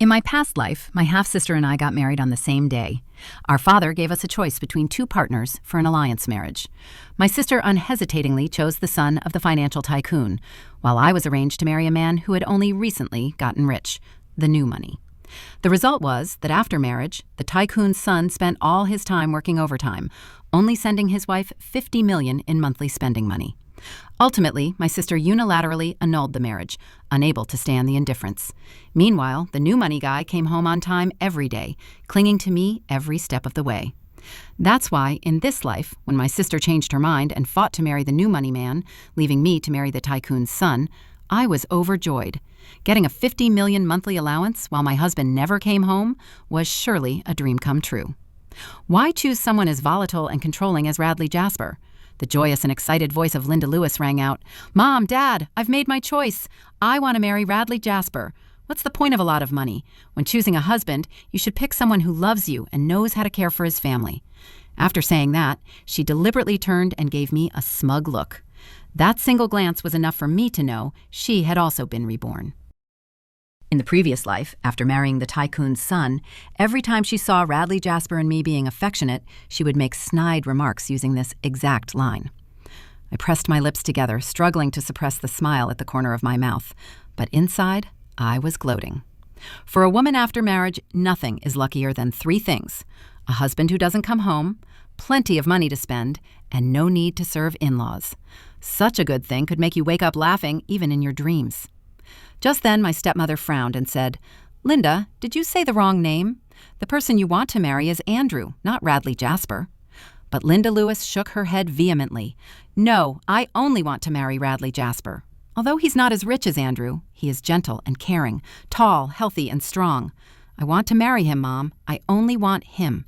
In my past life, my half-sister and I got married on the same day. Our father gave us a choice between two partners for an alliance marriage. My sister unhesitatingly chose the son of the financial tycoon, while I was arranged to marry a man who had only recently gotten rich, the new money. The result was that after marriage, the tycoon's son spent all his time working overtime, only sending his wife $50 million in monthly spending money. Ultimately, my sister unilaterally annulled the marriage, unable to stand the indifference. Meanwhile, the new money guy came home on time every day, clinging to me every step of the way. That's why, in this life, when my sister changed her mind and fought to marry the new money man, leaving me to marry the tycoon's son, I was overjoyed. Getting a $50 million monthly allowance while my husband never came home was surely a dream come true. Why choose someone as volatile and controlling as Radley Jasper? The joyous and excited voice of Linda Lewis rang out, "Mom, Dad, I've made my choice. I want to marry Radley Jasper. What's the point of a lot of money? When choosing a husband, you should pick someone who loves you and knows how to care for his family." After saying that, she deliberately turned and gave me a smug look. That single glance was enough for me to know she had also been reborn. In the previous life, after marrying the tycoon's son, every time she saw Radley Jasper and me being affectionate, she would make snide remarks using this exact line. I pressed my lips together, struggling to suppress the smile at the corner of my mouth, but inside, I was gloating. For a woman after marriage, nothing is luckier than three things: a husband who doesn't come home, plenty of money to spend, and no need to serve in-laws. Such a good thing could make you wake up laughing even in your dreams. Just then, my stepmother frowned and said, "Linda, did you say the wrong name? The person you want to marry is Andrew, not Radley Jasper." But Linda Lewis shook her head vehemently. "No, I only want to marry Radley Jasper. Although he's not as rich as Andrew, he is gentle and caring, tall, healthy, and strong. I want to marry him, Mom. I only want him."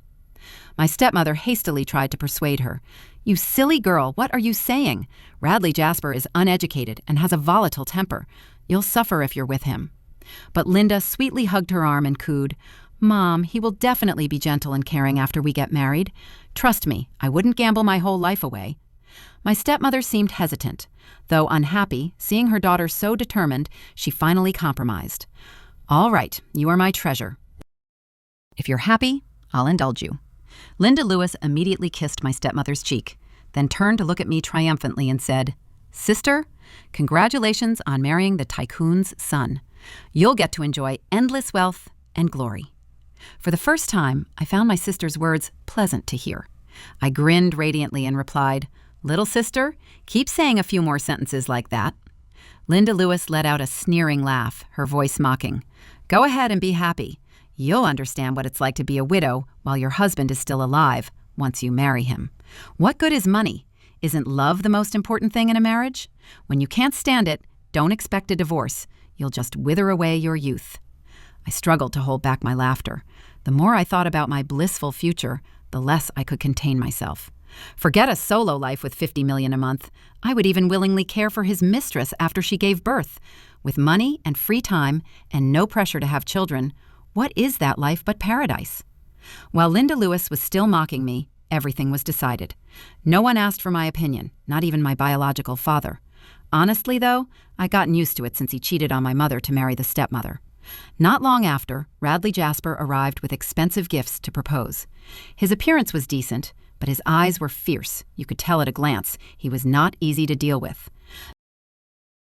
My stepmother hastily tried to persuade her. "You silly girl, what are you saying? Radley Jasper is uneducated and has a volatile temper. You'll suffer if you're with him." But Linda sweetly hugged her arm and cooed, "Mom, he will definitely be gentle and caring after we get married. Trust me, I wouldn't gamble my whole life away." My stepmother seemed hesitant. Though unhappy, seeing her daughter so determined, she finally compromised. "All right, you are my treasure. If you're happy, I'll indulge you." Linda Lewis immediately kissed my stepmother's cheek, then turned to look at me triumphantly and said, "Sister, congratulations on marrying the tycoon's son. You'll get to enjoy endless wealth and glory." For the first time, I found my sister's words pleasant to hear. I grinned radiantly and replied, "Little sister, keep saying a few more sentences like that." Linda Lewis let out a sneering laugh, her voice mocking. "Go ahead and be happy. You'll understand what it's like to be a widow while your husband is still alive once you marry him. What good is money? Isn't love the most important thing in a marriage? When you can't stand it, don't expect a divorce. You'll just wither away your youth." I struggled to hold back my laughter. The more I thought about my blissful future, the less I could contain myself. Forget a solo life with $50 million a month. I would even willingly care for his mistress after she gave birth. With money and free time and no pressure to have children, what is that life but paradise? While Linda Lewis was still mocking me, everything was decided. No one asked for my opinion, not even my biological father. Honestly, though, I'd gotten used to it since he cheated on my mother to marry the stepmother. Not long after, Radley Jasper arrived with expensive gifts to propose. His appearance was decent, but his eyes were fierce. You could tell at a glance he was not easy to deal with.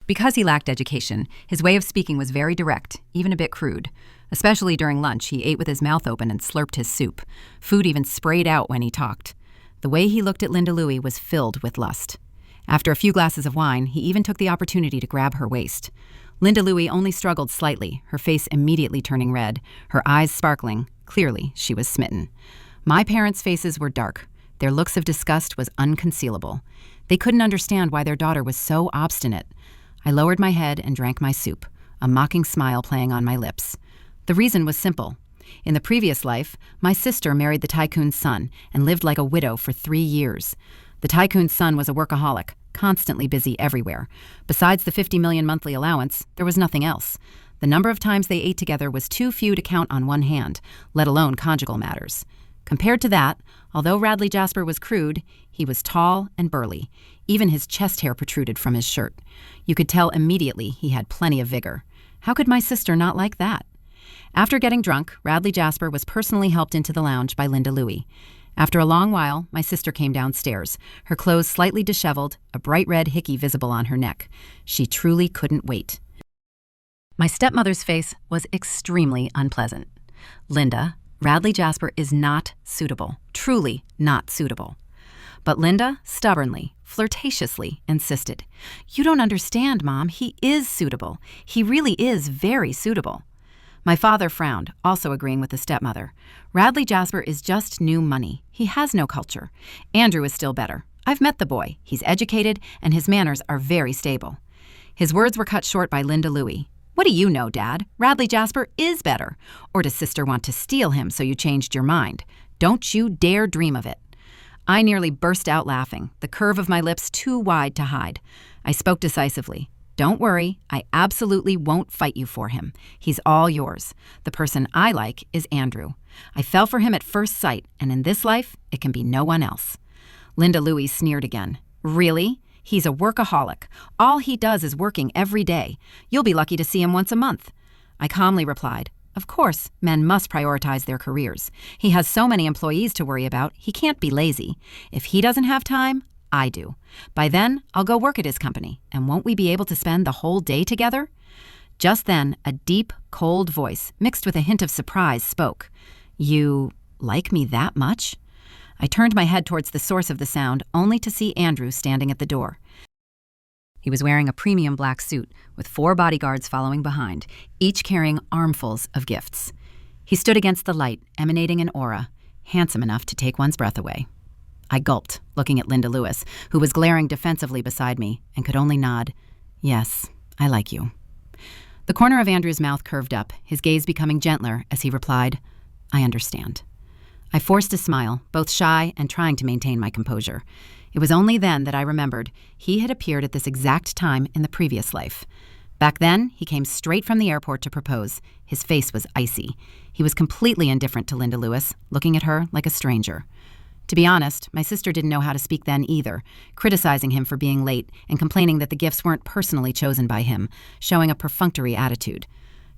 Because he lacked education, his way of speaking was very direct, even a bit crude. Especially during lunch, he ate with his mouth open and slurped his soup. Food even sprayed out when he talked. The way he looked at Linda Louie was filled with lust. After a few glasses of wine, he even took the opportunity to grab her waist. Linda Louie only struggled slightly, her face immediately turning red, her eyes sparkling. Clearly, she was smitten. My parents' faces were dark. Their looks of disgust was unconcealable. They couldn't understand why their daughter was so obstinate. I lowered my head and drank my soup, a mocking smile playing on my lips. The reason was simple. In the previous life, my sister married the tycoon's son and lived like a widow for 3 years. The tycoon's son was a workaholic, constantly busy everywhere. Besides the $50 million monthly allowance, there was nothing else. The number of times they ate together was too few to count on one hand, let alone conjugal matters. Compared to that, although Radley Jasper was crude, he was tall and burly. Even his chest hair protruded from his shirt. You could tell immediately he had plenty of vigor. How could my sister not like that? After getting drunk, Radley Jasper was personally helped into the lounge by Linda Louie. After a long while, my sister came downstairs, her clothes slightly disheveled, a bright red hickey visible on her neck. She truly couldn't wait. My stepmother's face was extremely unpleasant. Linda, Radley Jasper is not suitable, truly not suitable. But Linda stubbornly, flirtatiously insisted, "You don't understand, Mom. He is suitable. He really is very suitable." My father frowned, also agreeing with the stepmother. Radley Jasper is just new money. He has no culture. Andrew is still better. I've met the boy. He's educated, and his manners are very stable. His words were cut short by Linda Louie. "What do you know, Dad? Radley Jasper is better. Or does Sister want to steal him so you changed your mind? Don't you dare dream of it." I nearly burst out laughing, the curve of my lips too wide to hide. I spoke decisively. "Don't worry, I absolutely won't fight you for him. He's all yours. The person I like is Andrew. I fell for him at first sight, and in this life, it can be no one else." Linda Louie sneered again. "Really? He's a workaholic. All he does is working every day. You'll be lucky to see him once a month." I calmly replied, "Of course, men must prioritize their careers. He has so many employees to worry about, he can't be lazy. If he doesn't have time, I do. By then, I'll go work at his company, and won't we be able to spend the whole day together?" Just then, a deep, cold voice, mixed with a hint of surprise, spoke. "You like me that much?" I turned my head towards the source of the sound, only to see Andrew standing at the door. He was wearing a premium black suit, with 4 bodyguards following behind, each carrying armfuls of gifts. He stood against the light, emanating an aura, handsome enough to take one's breath away. I gulped, looking at Linda Lewis, who was glaring defensively beside me, and could only nod. "Yes, I like you." The corner of Andrew's mouth curved up, his gaze becoming gentler as he replied, "I understand." I forced a smile, both shy and trying to maintain my composure. It was only then that I remembered he had appeared at this exact time in the previous life. Back then, he came straight from the airport to propose. His face was icy. He was completely indifferent to Linda Lewis, looking at her like a stranger. To be honest, my sister didn't know how to speak then either, criticizing him for being late and complaining that the gifts weren't personally chosen by him, showing a perfunctory attitude.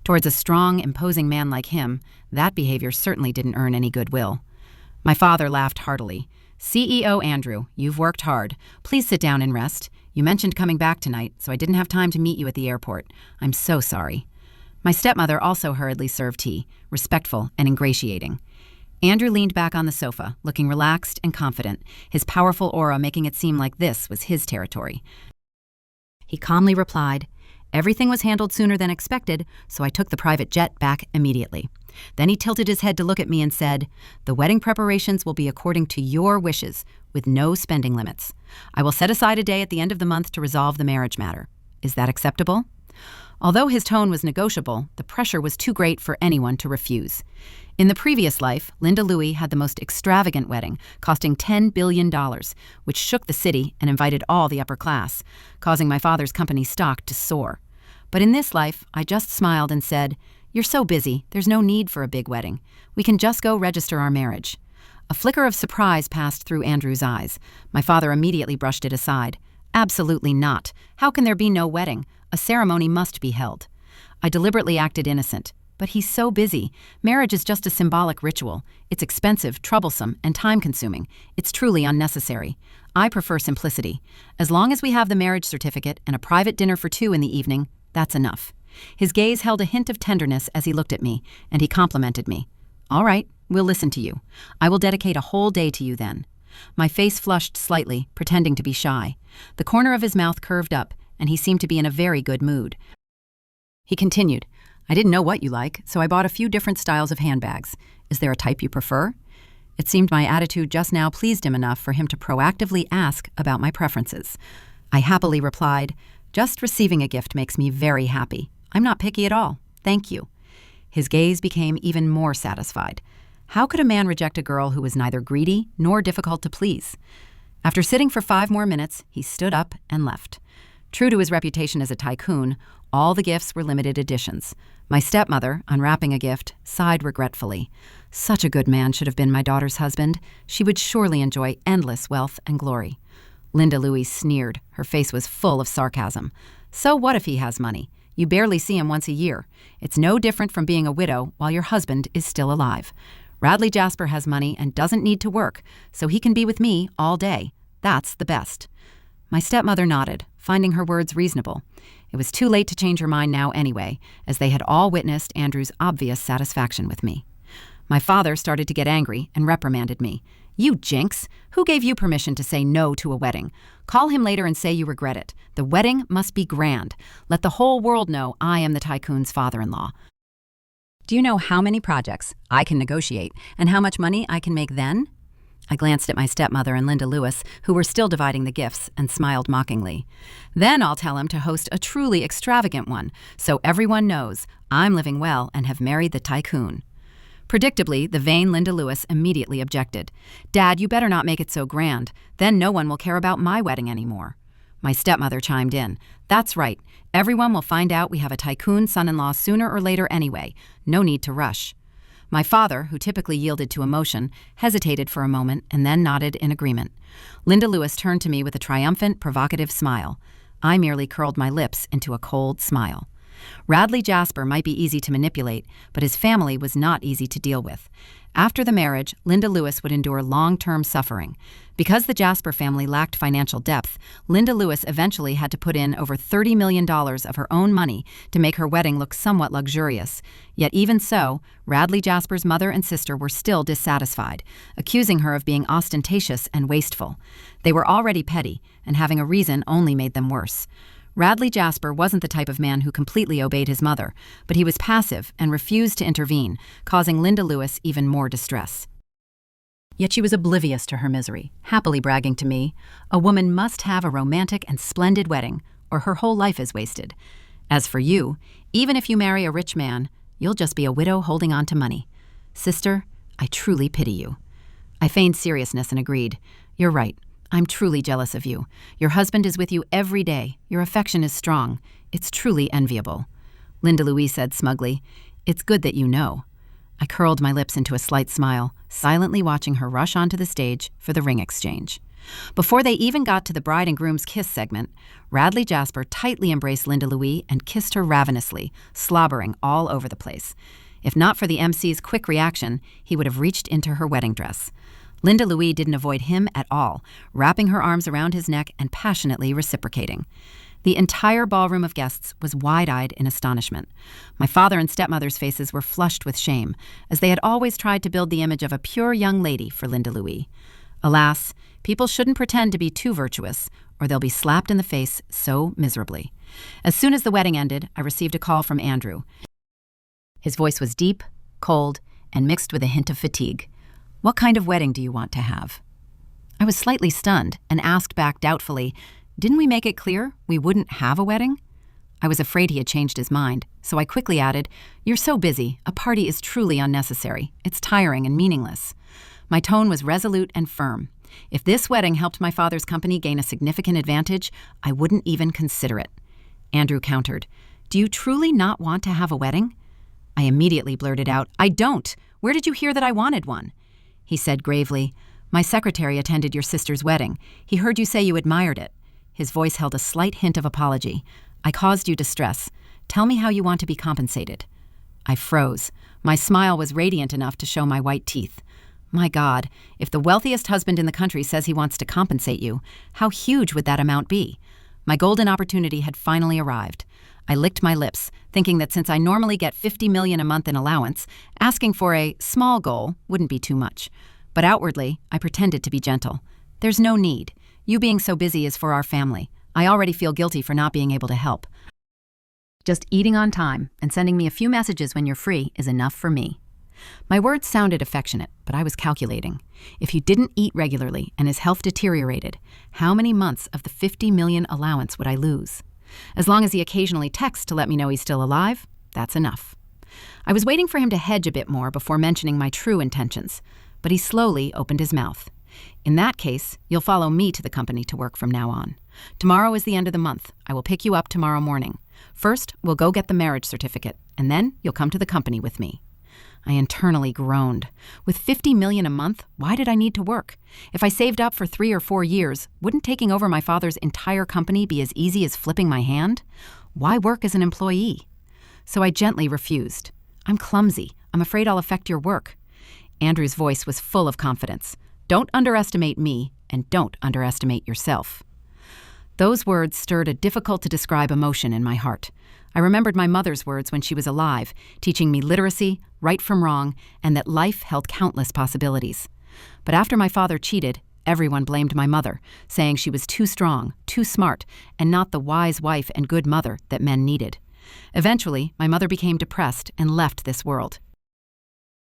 Towards a strong, imposing man like him, that behavior certainly didn't earn any goodwill. My father laughed heartily. "CEO Andrew, you've worked hard. Please sit down and rest. You mentioned coming back tonight, so I didn't have time to meet you at the airport. I'm so sorry." My stepmother also hurriedly served tea, respectful and ingratiating. Andrew leaned back on the sofa, looking relaxed and confident, his powerful aura making it seem like this was his territory. He calmly replied, "Everything was handled sooner than expected, so I took the private jet back immediately." Then he tilted his head to look at me and said, "The wedding preparations will be according to your wishes, with no spending limits. I will set aside a day at the end of the month to resolve the marriage matter. Is that acceptable?" Although his tone was negotiable, the pressure was too great for anyone to refuse. In the previous life, Linda Louie had the most extravagant wedding, costing $10 billion, which shook the city and invited all the upper class, causing my father's company stock to soar. But in this life, I just smiled and said, "You're so busy, there's no need for a big wedding. We can just go register our marriage." A flicker of surprise passed through Andrew's eyes. My father immediately brushed it aside. "Absolutely not. How can there be no wedding? A ceremony must be held." I deliberately acted innocent. "But he's so busy. Marriage is just a symbolic ritual. It's expensive, troublesome, and time-consuming. It's truly unnecessary. I prefer simplicity. As long as we have the marriage certificate and a private dinner for 2 in the evening, that's enough." His gaze held a hint of tenderness as he looked at me, and he complimented me. "All right, we'll listen to you. I will dedicate a whole day to you then." My face flushed slightly, pretending to be shy. The corner of his mouth curved up, and he seemed to be in a very good mood. He continued, "I didn't know what you like, so I bought a few different styles of handbags. Is there a type you prefer?" It seemed my attitude just now pleased him enough for him to proactively ask about my preferences. I happily replied, "Just receiving a gift makes me very happy. I'm not picky at all. Thank you." His gaze became even more satisfied. How could a man reject a girl who was neither greedy nor difficult to please? After sitting for 5 more minutes, he stood up and left. True to his reputation as a tycoon, all the gifts were limited editions. My stepmother, unwrapping a gift, sighed regretfully. Such a good man should have been my daughter's husband. She would surely enjoy endless wealth and glory. Linda Louise sneered. Her face was full of sarcasm. "So what if he has money? You barely see him once a year. It's no different from being a widow while your husband is still alive. Radley Jasper has money and doesn't need to work, so he can be with me all day. That's the best." My stepmother nodded, finding her words reasonable. It was too late to change her mind now anyway, as they had all witnessed Andrew's obvious satisfaction with me. My father started to get angry and reprimanded me. "You jinx! Who gave you permission to say no to a wedding? Call him later and say you regret it. The wedding must be grand. Let the whole world know I am the Tycoon's father-in-law. Do you know how many projects I can negotiate and how much money I can make then?" I glanced at my stepmother and Linda Lewis, who were still dividing the gifts, and smiled mockingly. "Then I'll tell him to host a truly extravagant one, so everyone knows I'm living well and have married the Tycoon." Predictably, the vain Linda Lewis immediately objected. "Dad, you better not make it so grand. Then no one will care about my wedding anymore." My stepmother chimed in. "That's right. Everyone will find out we have a Tycoon son-in-law sooner or later anyway. No need to rush." My father, who typically yielded to emotion, hesitated for a moment and then nodded in agreement. Linda Lewis turned to me with a triumphant, provocative smile. I merely curled my lips into a cold smile. Radley Jasper might be easy to manipulate, but his family was not easy to deal with. After the marriage, Linda Lewis would endure long-term suffering. Because the Jasper family lacked financial depth, Linda Lewis eventually had to put in over $30 million of her own money to make her wedding look somewhat luxurious. Yet even so, Radley Jasper's mother and sister were still dissatisfied, accusing her of being ostentatious and wasteful. They were already petty, and having a reason only made them worse. Radley Jasper wasn't the type of man who completely obeyed his mother, but he was passive and refused to intervene, causing Linda Lewis even more distress. Yet she was oblivious to her misery, happily bragging to me, "A woman must have a romantic and splendid wedding, or her whole life is wasted. As for you, even if you marry a rich man, you'll just be a widow holding on to money. Sister, I truly pity you." I feigned seriousness and agreed. "You're right. I'm truly jealous of you. Your husband is with you every day. Your affection is strong. It's truly enviable." Linda Louise said smugly, "It's good that you know." I curled my lips into a slight smile, silently watching her rush onto the stage for the ring exchange. Before they even got to the bride and groom's kiss segment, Radley Jasper tightly embraced Linda Louise and kissed her ravenously, slobbering all over the place. If not for the MC's quick reaction, he would have reached into her wedding dress. Linda Louise didn't avoid him at all, wrapping her arms around his neck and passionately reciprocating. The entire ballroom of guests was wide-eyed in astonishment. My father and stepmother's faces were flushed with shame, as they had always tried to build the image of a pure young lady for Linda Louise. Alas, people shouldn't pretend to be too virtuous, or they'll be slapped in the face so miserably. As soon as the wedding ended, I received a call from Andrew. His voice was deep, cold, and mixed with a hint of fatigue. "What kind of wedding do you want to have?" I was slightly stunned and asked back doubtfully, "Didn't we make it clear we wouldn't have a wedding?" I was afraid he had changed his mind, so I quickly added, "You're so busy. A party is truly unnecessary. It's tiring and meaningless." My tone was resolute and firm. If this wedding helped my father's company gain a significant advantage, I wouldn't even consider it. Andrew countered, "Do you truly not want to have a wedding?" I immediately blurted out, "I don't. Where did you hear that I wanted one?" He said gravely, "My secretary attended your sister's wedding. He heard you say you admired it." His voice held a slight hint of apology. "I caused you distress. Tell me how you want to be compensated." I froze. My smile was radiant enough to show my white teeth. My God, if the wealthiest husband in the country says he wants to compensate you, how huge would that amount be? My golden opportunity had finally arrived. I licked my lips, thinking that since I normally get $50 million a month in allowance, asking for a small goal wouldn't be too much. But outwardly, I pretended to be gentle. "There's no need. You being so busy is for our family. I already feel guilty for not being able to help. Just eating on time and sending me a few messages when you're free is enough for me." My words sounded affectionate, but I was calculating. If he didn't eat regularly and his health deteriorated, how many months of the $50 million allowance would I lose? As long as he occasionally texts to let me know he's still alive, that's enough. I was waiting for him to hedge a bit more before mentioning my true intentions, but he slowly opened his mouth. "In that case, you'll follow me to the company to work from now on. Tomorrow is the end of the month. I will pick you up tomorrow morning. First, we'll go get the marriage certificate, and then you'll come to the company with me." I internally groaned. With $50 million a month, why did I need to work? If I saved up for 3 or 4 years, wouldn't taking over my father's entire company be as easy as flipping my hand? Why work as an employee? So I gently refused. I'm clumsy. I'm afraid I'll affect your work. Andrew's voice was full of confidence. Don't underestimate me, and don't underestimate yourself. Those words stirred a difficult-to-describe emotion in my heart. I remembered my mother's words when she was alive, teaching me literacy, right from wrong, and that life held countless possibilities. But after my father cheated, everyone blamed my mother, saying she was too strong, too smart, and not the wise wife and good mother that men needed. Eventually, my mother became depressed and left this world.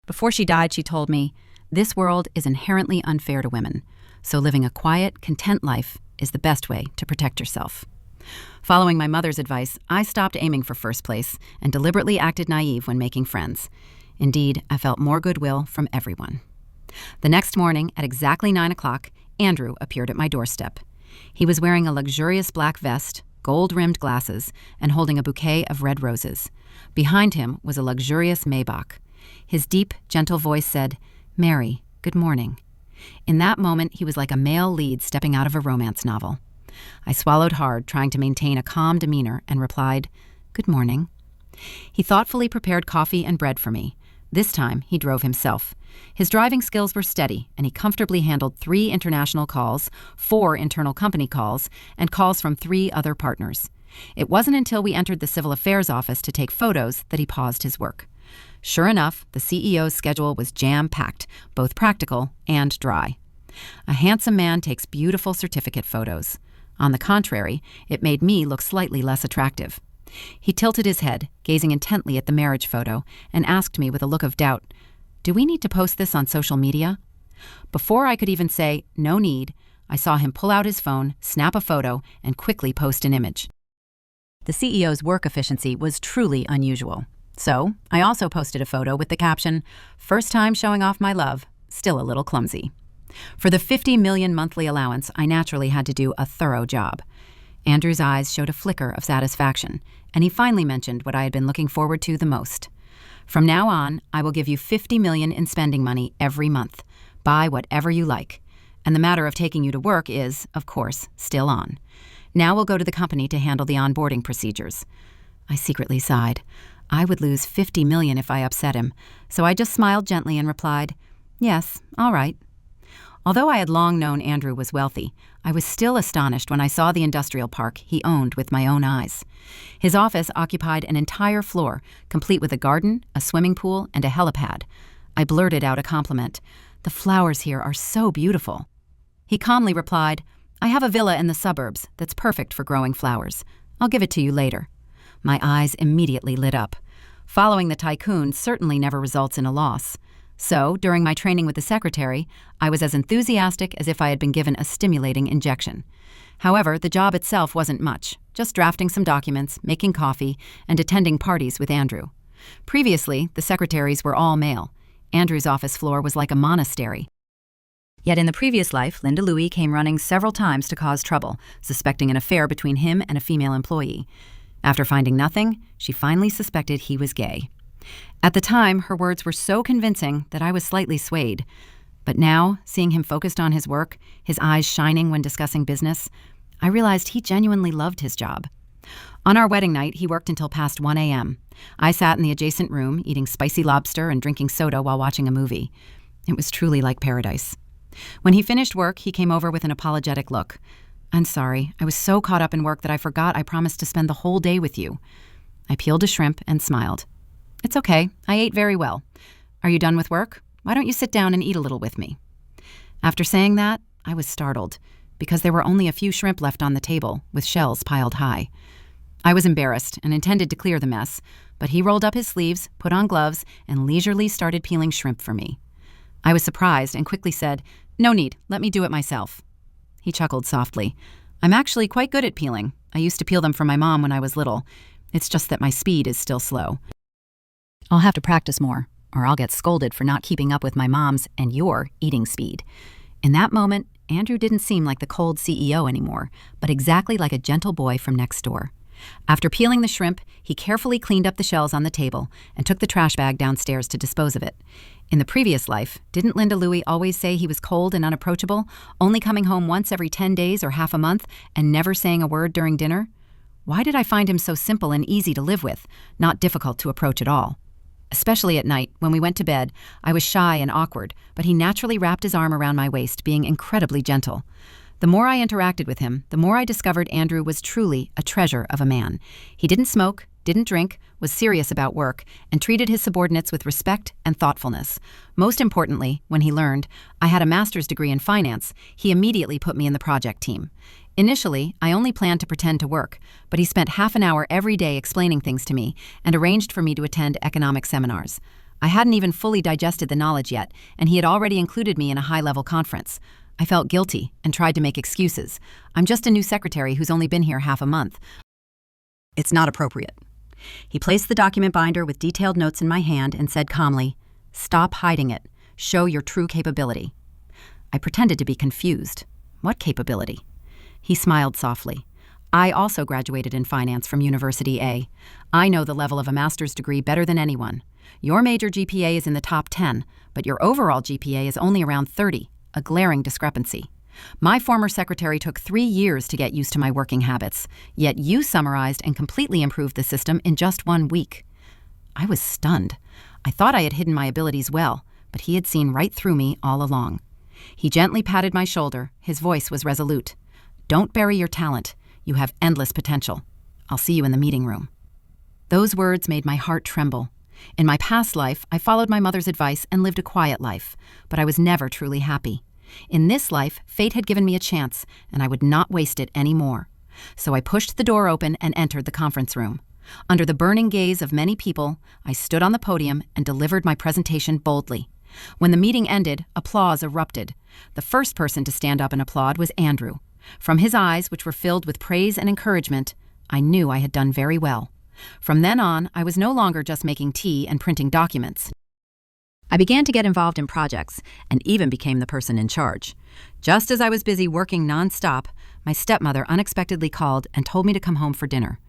Before she died, she told me, "This world is inherently unfair to women, so living a quiet, content life is the best way to protect yourself." Following my mother's advice, I stopped aiming for first place and deliberately acted naive when making friends. Indeed, I felt more goodwill from everyone. The next morning, at exactly 9 o'clock, Andrew appeared at my doorstep. He was wearing a luxurious black vest, gold-rimmed glasses, and holding a bouquet of red roses. Behind him was a luxurious Maybach. His deep, gentle voice said, "Mary, good morning." In that moment, he was like a male lead stepping out of a romance novel. I swallowed hard, trying to maintain a calm demeanor, and replied, "Good morning." He thoughtfully prepared coffee and bread for me. This time, he drove himself. His driving skills were steady, and he comfortably handled 3 international calls, 4 internal company calls, and calls from 3 other partners. It wasn't until we entered the civil affairs office to take photos that he paused his work. Sure enough, the CEO's schedule was jam-packed, both practical and dry. A handsome man takes beautiful certificate photos. On the contrary, it made me look slightly less attractive. He tilted his head, gazing intently at the marriage photo, and asked me with a look of doubt, "Do we need to post this on social media?" Before I could even say, "No need," I saw him pull out his phone, snap a photo, and quickly post an image. The CEO's work efficiency was truly unusual. So, I also posted a photo with the caption, "First time showing off my love, still a little clumsy." For the 50 million monthly allowance, I naturally had to do a thorough job. Andrew's eyes showed a flicker of satisfaction, and he finally mentioned what I had been looking forward to the most. "From now on, I will give you 50 million in spending money every month. Buy whatever you like. And the matter of taking you to work is, of course, still on. Now we'll go to the company to handle the onboarding procedures." I secretly sighed. I would lose 50 million if I upset him, so I just smiled gently and replied, "Yes, all right." Although I had long known Andrew was wealthy, I was still astonished when I saw the industrial park he owned with my own eyes. His office occupied an entire floor, complete with a garden, a swimming pool, and a helipad. I blurted out a compliment. "The flowers here are so beautiful." He calmly replied, "I have a villa in the suburbs that's perfect for growing flowers. I'll give it to you later." My eyes immediately lit up. Following the Tycoon certainly never results in a loss. So, during my training with the secretary, I was as enthusiastic as if I had been given a stimulating injection. However, the job itself wasn't much, just drafting some documents, making coffee, and attending parties with Andrew. Previously, the secretaries were all male. Andrew's office floor was like a monastery. Yet in the previous life, Linda Louie came running several times to cause trouble, suspecting an affair between him and a female employee. After finding nothing, she finally suspected he was gay. At the time, her words were so convincing that I was slightly swayed. But now, seeing him focused on his work, his eyes shining when discussing business, I realized he genuinely loved his job. On our wedding night, he worked until past 1 a.m. I sat in the adjacent room, eating spicy lobster and drinking soda while watching a movie. It was truly like paradise. When he finished work, he came over with an apologetic look. "I'm sorry, I was so caught up in work that I forgot I promised to spend the whole day with you." I peeled a shrimp and smiled. "It's okay, I ate very well. Are you done with work? Why don't you sit down and eat a little with me?" After saying that, I was startled, because there were only a few shrimp left on the table, with shells piled high. I was embarrassed and intended to clear the mess, but he rolled up his sleeves, put on gloves, and leisurely started peeling shrimp for me. I was surprised and quickly said, "No need, let me do it myself." He chuckled softly. "I'm actually quite good at peeling. I used to peel them for my mom when I was little. It's just that my speed is still slow. I'll have to practice more, or I'll get scolded for not keeping up with my mom's and your eating speed." In that moment, Andrew didn't seem like the cold CEO anymore, but exactly like a gentle boy from next door. After peeling the shrimp, he carefully cleaned up the shells on the table and took the trash bag downstairs to dispose of it. In the previous life, didn't Linda Louie always say he was cold and unapproachable, only coming home once every 10 days or half a month and never saying a word during dinner? Why did I find him so simple and easy to live with, not difficult to approach at all? Especially at night, when we went to bed, I was shy and awkward, but he naturally wrapped his arm around my waist, being incredibly gentle. The more I interacted with him, the more I discovered Andrew was truly a treasure of a man. He didn't smoke, didn't drink, was serious about work, and treated his subordinates with respect and thoughtfulness. Most importantly, when he learned I had a master's degree in finance, he immediately put me in the project team. Initially, I only planned to pretend to work, but he spent half an hour every day explaining things to me and arranged for me to attend economic seminars. I hadn't even fully digested the knowledge yet, and he had already included me in a high-level conference. I felt guilty and tried to make excuses. I'm just a new secretary who's only been here half a month. It's not appropriate. He placed the document binder with detailed notes in my hand and said calmly, "Stop hiding it. Show your true capability." I pretended to be confused. What capability? He smiled softly. I also graduated in finance from University A. I know the level of a master's degree better than anyone. Your major GPA is in the top 10, but your overall GPA is only around 30, a glaring discrepancy. My former secretary took 3 years to get used to my working habits, yet you summarized and completely improved the system in just 1 week. I was stunned. I thought I had hidden my abilities well, but he had seen right through me all along. He gently patted my shoulder. His voice was resolute. "Don't bury your talent. You have endless potential. I'll see you in the meeting room." Those words made my heart tremble. In my past life, I followed my mother's advice and lived a quiet life, but I was never truly happy. In this life, fate had given me a chance, and I would not waste it any more. So I pushed the door open and entered the conference room. Under the burning gaze of many people, I stood on the podium and delivered my presentation boldly. When the meeting ended, applause erupted. The first person to stand up and applaud was Andrew. From his eyes, which were filled with praise and encouragement, I knew I had done very well. From then on, I was no longer just making tea and printing documents. I began to get involved in projects and even became the person in charge. Just as I was busy working nonstop, my stepmother unexpectedly called and told me to come home for dinner.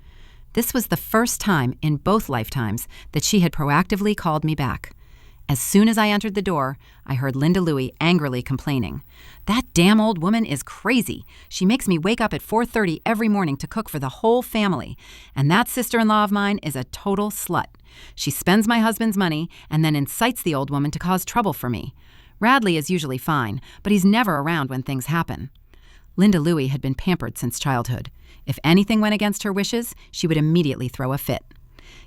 This was the first time in both lifetimes that she had proactively called me back. As soon as I entered the door, I heard Linda Louie angrily complaining. "That damn old woman is crazy. She makes me wake up at 4:30 every morning to cook for the whole family. And that sister-in-law of mine is a total slut. She spends my husband's money and then incites the old woman to cause trouble for me. Radley is usually fine, but he's never around when things happen." Linda Louie had been pampered since childhood. If anything went against her wishes, she would immediately throw a fit.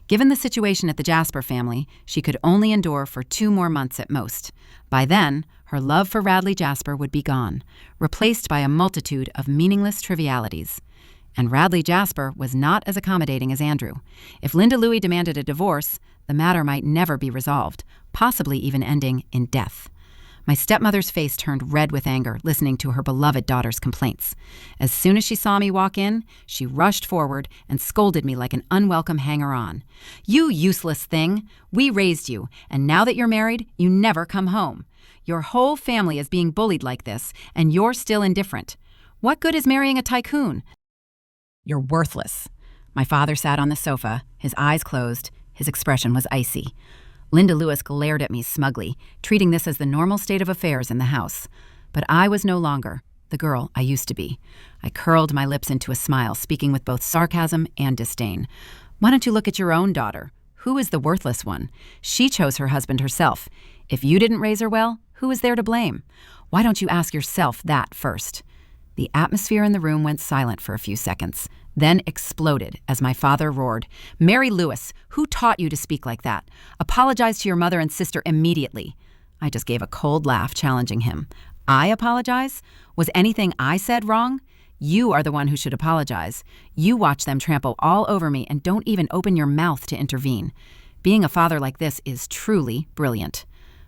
Given the situation at the Jasper family, she could only endure for 2 more months at most. By then, her love for Radley Jasper would be gone, replaced by a multitude of meaningless trivialities. And Radley Jasper was not as accommodating as Andrew. If Linda Louie demanded a divorce, the matter might never be resolved, possibly even ending in death. My stepmother's face turned red with anger, listening to her beloved daughter's complaints. As soon as she saw me walk in, she rushed forward and scolded me like an unwelcome hanger-on. "You useless thing! We raised you, and now that you're married, you never come home. Your whole family is being bullied like this, and you're still indifferent. What good is marrying a tycoon? You're worthless." My father sat on the sofa, his eyes closed. His expression was icy. Linda Lewis glared at me smugly, treating this as the normal state of affairs in the house. But I was no longer the girl I used to be. I curled my lips into a smile, speaking with both sarcasm and disdain. "Why don't you look at your own daughter? Who is the worthless one? She chose her husband herself. If you didn't raise her well, who is there to blame? Why don't you ask yourself that first?" The atmosphere in the room went silent for a few seconds, then exploded as my father roared, "Mary Lewis, who taught you to speak like that? Apologize to your mother and sister immediately." I just gave a cold laugh, challenging him. "I apologize? Was anything I said wrong? You are the one who should apologize. You watch them trample all over me and don't even open your mouth to intervene. Being a father like this is truly brilliant."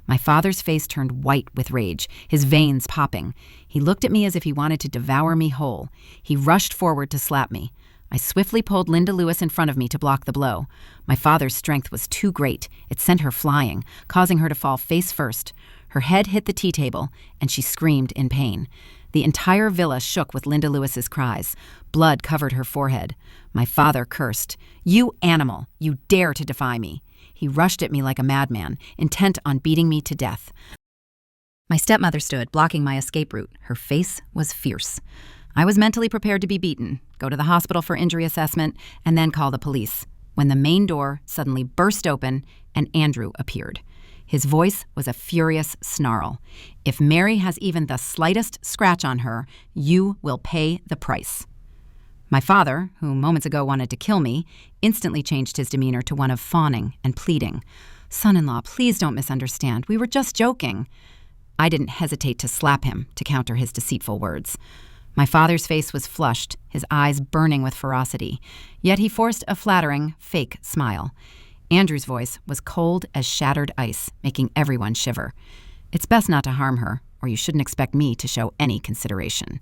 My father's face turned white with rage, his veins popping. He looked at me as if he wanted to devour me whole. He rushed forward to slap me. I swiftly pulled Linda Lewis in front of me to block the blow. My father's strength was too great. It sent her flying, causing her to fall face first. Her head hit the tea table, and she screamed in pain. The entire villa shook with Linda Lewis's cries. Blood covered her forehead. My father cursed. "You animal! You dare to defy me!" He rushed at me like a madman, intent on beating me to death. My stepmother stood, blocking my escape route. Her face was fierce. I was mentally prepared to be beaten, go to the hospital for injury assessment, and then call the police, when the main door suddenly burst open and Andrew appeared. His voice was a furious snarl. "If Mary has even the slightest scratch on her, you will pay the price." My father, who moments ago wanted to kill me, instantly changed his demeanor to one of fawning and pleading. "Son-in-law, please don't misunderstand. We were just joking." I didn't hesitate to slap him to counter his deceitful words. My father's face was flushed, his eyes burning with ferocity, yet he forced a flattering, fake smile. Andrew's voice was cold as shattered ice, making everyone shiver. "It's best not to harm her, or you shouldn't expect me to show any consideration."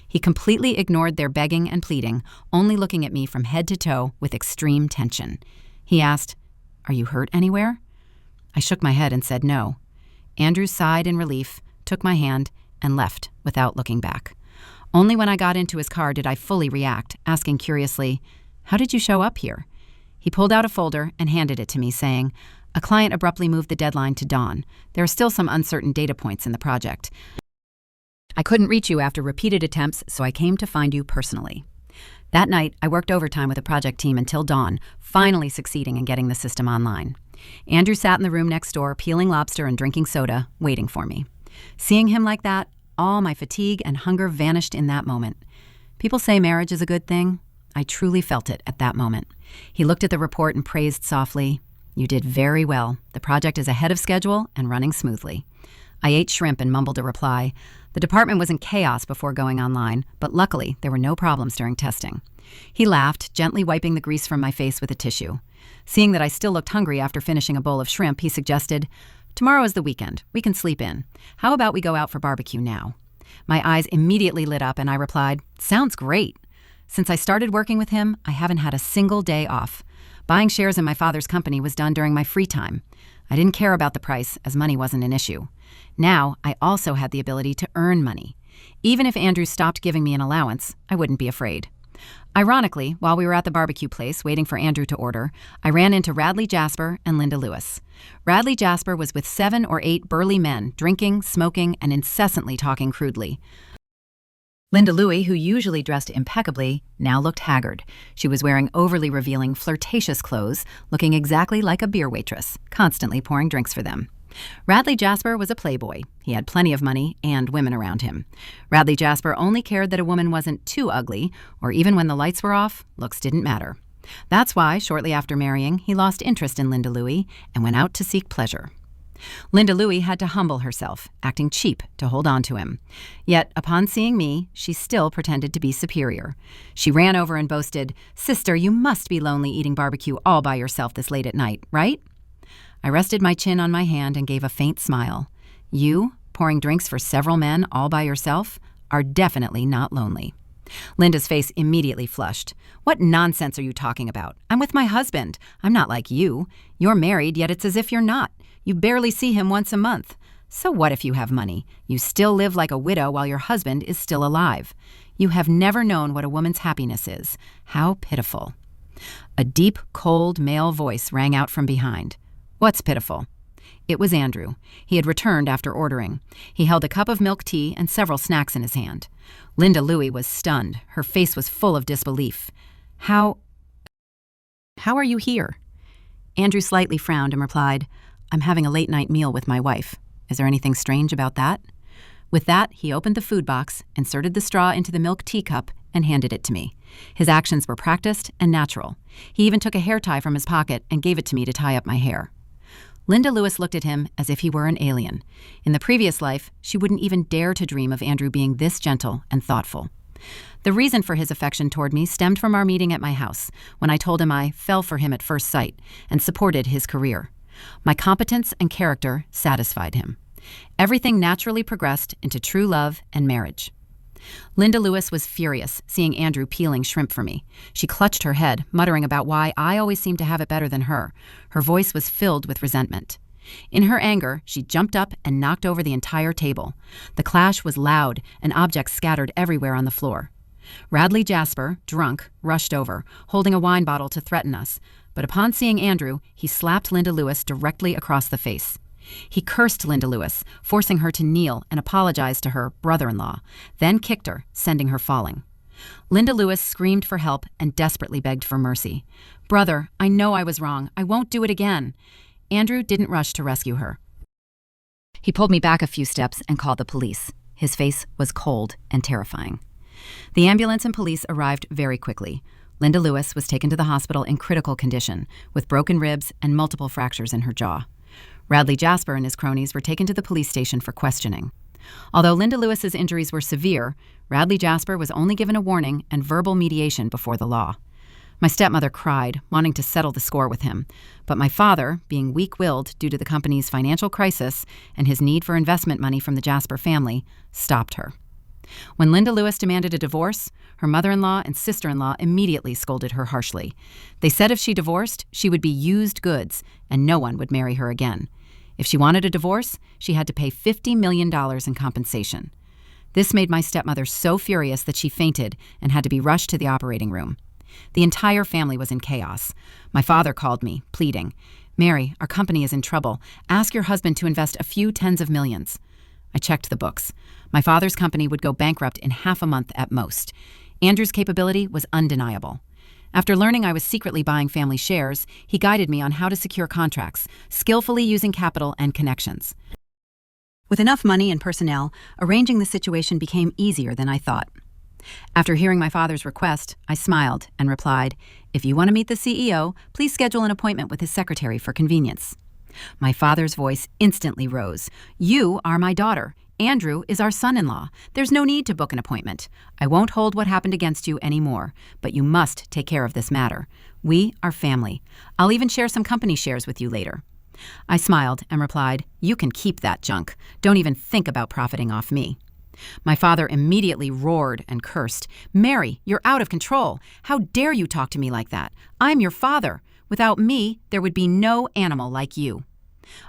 He completely ignored their begging and pleading, only looking at me from head to toe with extreme tension. He asked, "Are you hurt anywhere?" I shook my head and said no. Andrew sighed in relief, took my hand, and left without looking back. Only when I got into his car did I fully react, asking curiously, "How did you show up here?" He pulled out a folder and handed it to me, saying, "A client abruptly moved the deadline to dawn. There are still some uncertain data points in the project. I couldn't reach you after repeated attempts, so I came to find you personally." That night, I worked overtime with the project team until dawn, finally succeeding in getting the system online. Andrew sat in the room next door, peeling lobster and drinking soda, waiting for me. Seeing him like that, all my fatigue and hunger vanished in that moment. People say marriage is a good thing. I truly felt it at that moment. He looked at the report and praised softly, "You did very well. The project is ahead of schedule and running smoothly." I ate shrimp and mumbled a reply. The department was in chaos before going online, but luckily there were no problems during testing. He laughed, gently wiping the grease from my face with a tissue. Seeing that I still looked hungry after finishing a bowl of shrimp, he suggested, "Tomorrow is the weekend. We can sleep in. How about we go out for barbecue now?" My eyes immediately lit up and I replied, "Sounds great." Since I started working with him, I haven't had a single day off. Buying shares in my father's company was done during my free time. I didn't care about the price, as money wasn't an issue. Now, I also had the ability to earn money. Even if Andrew stopped giving me an allowance, I wouldn't be afraid. Ironically, while we were at the barbecue place waiting for Andrew to order, I ran into Radley Jasper and Linda Lewis. Radley Jasper was with 7 or 8 burly men, drinking, smoking, and incessantly talking crudely. Linda Louie, who usually dressed impeccably, now looked haggard. She was wearing overly revealing, flirtatious clothes, looking exactly like a beer waitress, constantly pouring drinks for them. Radley Jasper was a playboy. He had plenty of money and women around him. Radley Jasper only cared that a woman wasn't too ugly, or even when the lights were off, looks didn't matter. That's why, shortly after marrying, he lost interest in Linda Louie and went out to seek pleasure. Linda Louie had to humble herself, acting cheap to hold on to him. Yet, upon seeing me, she still pretended to be superior. She ran over and boasted, "Sister, you must be lonely eating barbecue all by yourself this late at night, right?" I rested my chin on my hand and gave a faint smile. "You, pouring drinks for several men all by yourself, are definitely not lonely." Linda's face immediately flushed. "What nonsense are you talking about? I'm with my husband. I'm not like you. You're married, yet it's as if you're not. You barely see him once a month. So what if you have money? You still live like a widow while your husband is still alive. You have never known what a woman's happiness is. How pitiful." A deep, cold male voice rang out from behind. "What's pitiful?" It was Andrew. He had returned after ordering. He held a cup of milk tea and several snacks in his hand. Linda Louie was stunned. Her face was full of disbelief. How are you here?" Andrew slightly frowned and replied, "I'm having a late-night meal with my wife. Is there anything strange about that?" With that, he opened the food box, inserted the straw into the milk teacup, and handed it to me. His actions were practiced and natural. He even took a hair tie from his pocket and gave it to me to tie up my hair. Linda Lewis looked at him as if he were an alien. In the previous life, she wouldn't even dare to dream of Andrew being this gentle and thoughtful. The reason for his affection toward me stemmed from our meeting at my house, when I told him I fell for him at first sight and supported his career. My competence and character satisfied him. Everything naturally progressed into true love and marriage. Linda Lewis was furious, seeing Andrew peeling shrimp for me. She clutched her head, muttering about why I always seemed to have it better than her. Her voice was filled with resentment. In her anger, she jumped up and knocked over the entire table. The clash was loud, and objects scattered everywhere on the floor. Radley Jasper, drunk, rushed over, holding a wine bottle to threaten us. But upon seeing Andrew, he slapped Linda Lewis directly across the face. He cursed Linda Lewis, forcing her to kneel and apologize to her brother-in-law, then kicked her, sending her falling. Linda Lewis screamed for help and desperately begged for mercy. "Brother, I know I was wrong. I won't do it again." Andrew didn't rush to rescue her. He pulled me back a few steps and called the police. His face was cold and terrifying. The ambulance and police arrived very quickly. Linda Lewis was taken to the hospital in critical condition, with broken ribs and multiple fractures in her jaw. Radley Jasper and his cronies were taken to the police station for questioning. Although Linda Lewis's injuries were severe, Radley Jasper was only given a warning and verbal mediation before the law. My stepmother cried, wanting to settle the score with him, but my father, being weak-willed due to the company's financial crisis and his need for investment money from the Jasper family, stopped her. When Linda Lewis demanded a divorce, her mother-in-law and sister-in-law immediately scolded her harshly. They said if she divorced, she would be used goods and no one would marry her again. If she wanted a divorce, she had to pay $50 million in compensation. This made my stepmother so furious that she fainted and had to be rushed to the operating room. The entire family was in chaos. My father called me, pleading, "Mary, our company is in trouble. Ask your husband to invest a few tens of millions." I checked the books. My father's company would go bankrupt in half a month at most. Andrew's capability was undeniable. After learning I was secretly buying family shares, he guided me on how to secure contracts, skillfully using capital and connections. With enough money and personnel, arranging the situation became easier than I thought. After hearing my father's request, I smiled and replied, "If you want to meet the CEO, please schedule an appointment with his secretary for convenience." My father's voice instantly rose. "You are my daughter. Andrew is our son-in-law. There's no need to book an appointment. I won't hold what happened against you anymore, but you must take care of this matter. We are family. I'll even share some company shares with you later." I smiled and replied, "You can keep that junk. Don't even think about profiting off me." My father immediately roared and cursed. "Mary, you're out of control. How dare you talk to me like that? I'm your father. Without me, there would be no animal like you."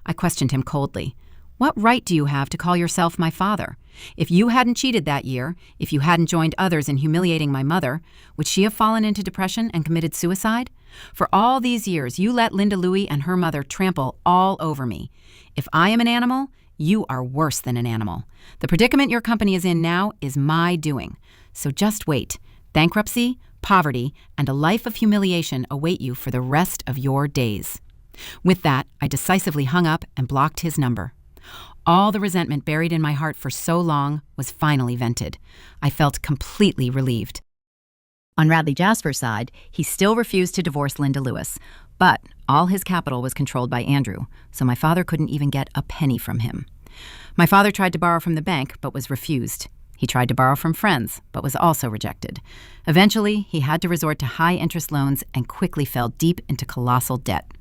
I questioned him coldly. "What right do you have to call yourself my father? If you hadn't cheated that year, if you hadn't joined others in humiliating my mother, would she have fallen into depression and committed suicide? For all these years, you let Linda Louie and her mother trample all over me. If I am an animal, you are worse than an animal. The predicament your company is in now is my doing. So just wait. Bankruptcy, poverty, and a life of humiliation await you for the rest of your days." With that, I decisively hung up and blocked his number. All the resentment buried in my heart for so long was finally vented. I felt completely relieved. On Radley Jasper's side, he still refused to divorce Linda Lewis, but all his capital was controlled by Andrew, so my father couldn't even get a penny from him. My father tried to borrow from the bank, but was refused. He tried to borrow from friends, but was also rejected. Eventually, he had to resort to high-interest loans and quickly fell deep into colossal debt.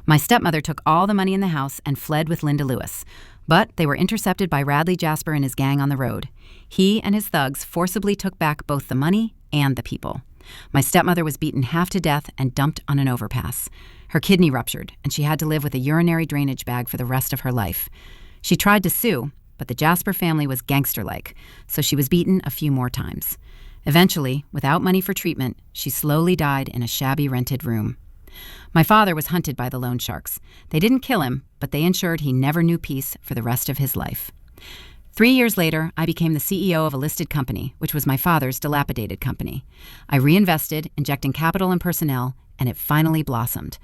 My stepmother took all the money in the house and fled with Linda Lewis, but they were intercepted by Radley Jasper and his gang on the road. He and his thugs forcibly took back both the money and the people. My stepmother was beaten half to death and dumped on an overpass. Her kidney ruptured, and she had to live with a urinary drainage bag for the rest of her life. She tried to sue, but the Jasper family was gangster-like, so she was beaten a few more times. Eventually, without money for treatment, she slowly died in a shabby rented room. My father was hunted by the loan sharks. They didn't kill him, but they ensured he never knew peace for the rest of his life. 3 years later, I became the CEO of a listed company, which was my father's dilapidated company. I reinvested, injecting capital and personnel, and it finally blossomed.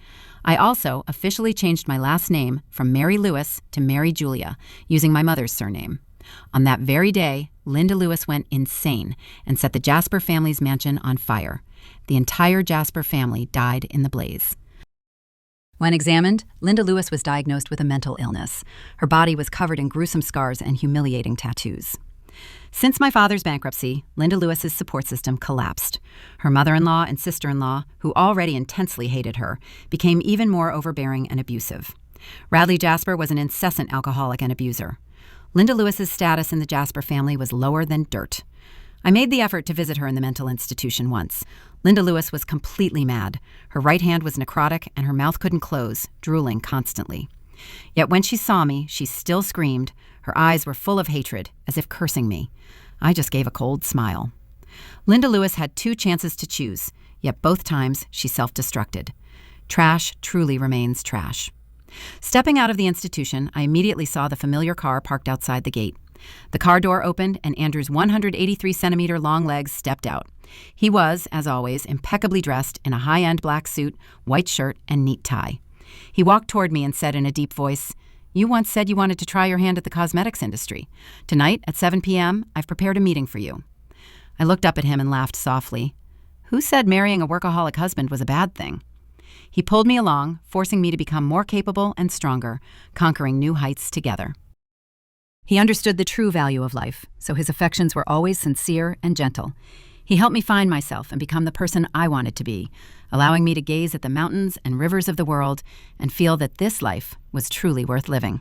I also officially changed my last name from Mary Lewis to Mary Julia, using my mother's surname. On that very day, Linda Lewis went insane and set the Jasper family's mansion on fire. The entire Jasper family died in the blaze. When examined, Linda Lewis was diagnosed with a mental illness. Her body was covered in gruesome scars and humiliating tattoos. Since my father's bankruptcy, Linda Lewis's support system collapsed. Her mother-in-law and sister-in-law, who already intensely hated her, became even more overbearing and abusive. Radley Jasper was an incessant alcoholic and abuser. Linda Lewis's status in the Jasper family was lower than dirt. I made the effort to visit her in the mental institution once. Linda Lewis was completely mad. Her right hand was necrotic and her mouth couldn't close, drooling constantly. Yet when she saw me, she still screamed. Her eyes were full of hatred, as if cursing me. I just gave a cold smile. Linda Lewis had 2 chances to choose, yet both times she self-destructed. Trash truly remains trash. Stepping out of the institution, I immediately saw the familiar car parked outside the gate. The car door opened, and Andrew's 183-centimeter long legs stepped out. He was, as always, impeccably dressed in a high-end black suit, white shirt, and neat tie. He walked toward me and said in a deep voice, "You once said you wanted to try your hand at the cosmetics industry. Tonight, at 7 p.m., I've prepared a meeting for you." I looked up at him and laughed softly. Who said marrying a workaholic husband was a bad thing? He pulled me along, forcing me to become more capable and stronger, conquering new heights together. He understood the true value of life, so his affections were always sincere and gentle. He helped me find myself and become the person I wanted to be, allowing me to gaze at the mountains and rivers of the world and feel that this life was truly worth living.